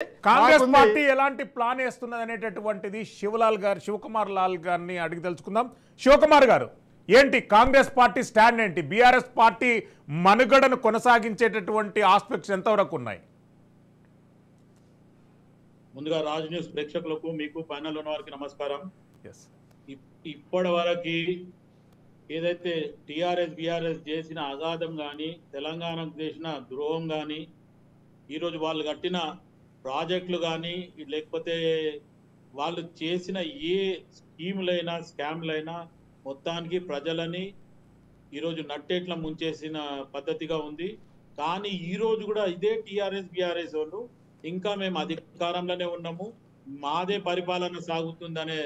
కాంగ్రెస్ మాకుంది. పార్టీ ఎలాంటి ప్లాన్ వేస్తున్నది అనేటటువంటిది శివకుమార్ లాల్ గారిని అడిగి తెలుసుకుందాం. శివకుమార్ గారు, ఏంటి కాంగ్రెస్ పార్టీ స్టాండ్ ఏంటి? బీఆర్ఎస్ పార్టీ మనుగడను కొనసాగించేటటువంటి ఆస్పెక్ట్స్ ఎంతవరకు ఉన్నాయి? ముందుగా రాజ్ న్యూస్ ప్రేక్షకులకు మీకు పైనల్ ఉన్న వారికి నమస్కారం. ఎస్. ఇప్పటి వరకు ఏదైతే టిఆర్ఎస్ బిఆర్ఎస్ చేసిన అగాధం కానీ, తెలంగాణకు చేసిన ద్రోహం కానీ, ఈరోజు వాళ్ళు కట్టిన ప్రాజెక్టులు కానీ, లేకపోతే వాళ్ళు చేసిన ఏ స్కీములైనా స్కామ్లైనా మొత్తానికి ప్రజలని ఈరోజు నట్టేట్ల ముంచేసిన పద్ధతిగా ఉంది. కానీ ఈరోజు కూడా ఇదే టిఆర్ఎస్ బిఆర్ఎస్ వాళ్ళు ఇంకా మేము అధికారంలోనే ఉన్నాము, మాదే పరిపాలన సాగుతుందనే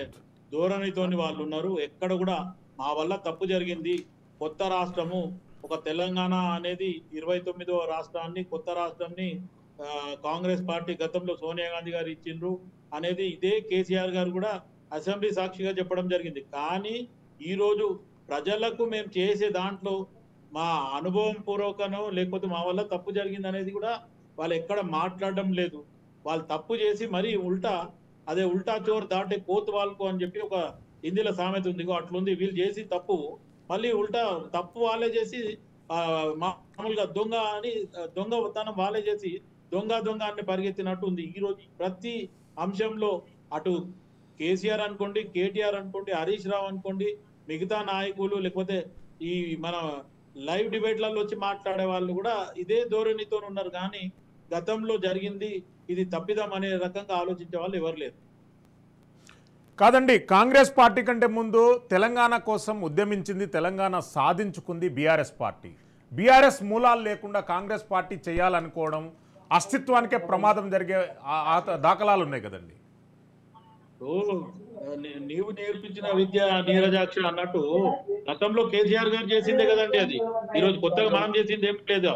ధోరణితోని వాళ్ళు ఉన్నారు. ఎక్కడ కూడా మా వల్ల తప్పు జరిగింది, కొత్త రాష్ట్రము ఒక తెలంగాణ అనేది 29వ రాష్ట్రాన్ని, కొత్త రాష్ట్రాన్ని కాంగ్రెస్ పార్టీ గతంలో సోనియా గాంధీ గారు ఇచ్చిండ్రు అనేది ఇదే కేసీఆర్ గారు కూడా అసెంబ్లీ సాక్షిగా చెప్పడం జరిగింది. కానీ ఈరోజు ప్రజలకు మేము చేసే దాంట్లో మా అనుభవం పూర్వకనో లేకపోతే మా వల్ల తప్పు జరిగింది అనేది కూడా వాళ్ళు ఎక్కడ మాట్లాడడం లేదు. వాళ్ళు తప్పు చేసి మరీ అదే ఉల్టా చోర్ దాటే కోతు వాళ్ళకు అని చెప్పి ఒక హిందీలో సామెత ఉంది, అట్లుంది. వీళ్ళు చేసి తప్పు మళ్ళీ తప్పు వాళ్ళే చేసి మామూలుగా దొంగ తనం వాళ్ళే చేసి దొంగ అని పరిగెత్తినట్టు ఉంది. ఈరోజు ప్రతి అంశంలో అటు కేసీఆర్ అనుకోండి, కేటీఆర్ అనుకోండి, హరీష్ రావు అనుకోండి, మిగతా నాయకులు లేకపోతే ఈ మన లైవ్ డిబేట్లలో వచ్చి మాట్లాడే వాళ్ళు కూడా ఇదే ధోరణితో ఉన్నారు. కానీ గతంలో జరిగింది ఇది తప్పిదం అనే రకంగా ఆలోచించే వాళ్ళు ఎవరు లేరు. కాదండి, కాంగ్రెస్ పార్టీ కంటే ముందు తెలంగాణ కోసం ఉద్యమించింది, తెలంగాణ సాధించుకుంది బీఆర్ఎస్ పార్టీ. బీఆర్ఎస్ మూలాలు లేకుండా కాంగ్రెస్ పార్టీ చేయాలనుకోవడం అస్తిత్వానికే ప్రమాదం జరిగే దాఖలాలు ఉన్నాయి కదండి. నీవు నేర్పించిన విద్య నీరజాక్ష అన్నట్టు గతంలో కేసీఆర్ గారు చేసిందే కదండి అది. ఈరోజు కొత్తగా మనం చేసింది ఏం లేదు.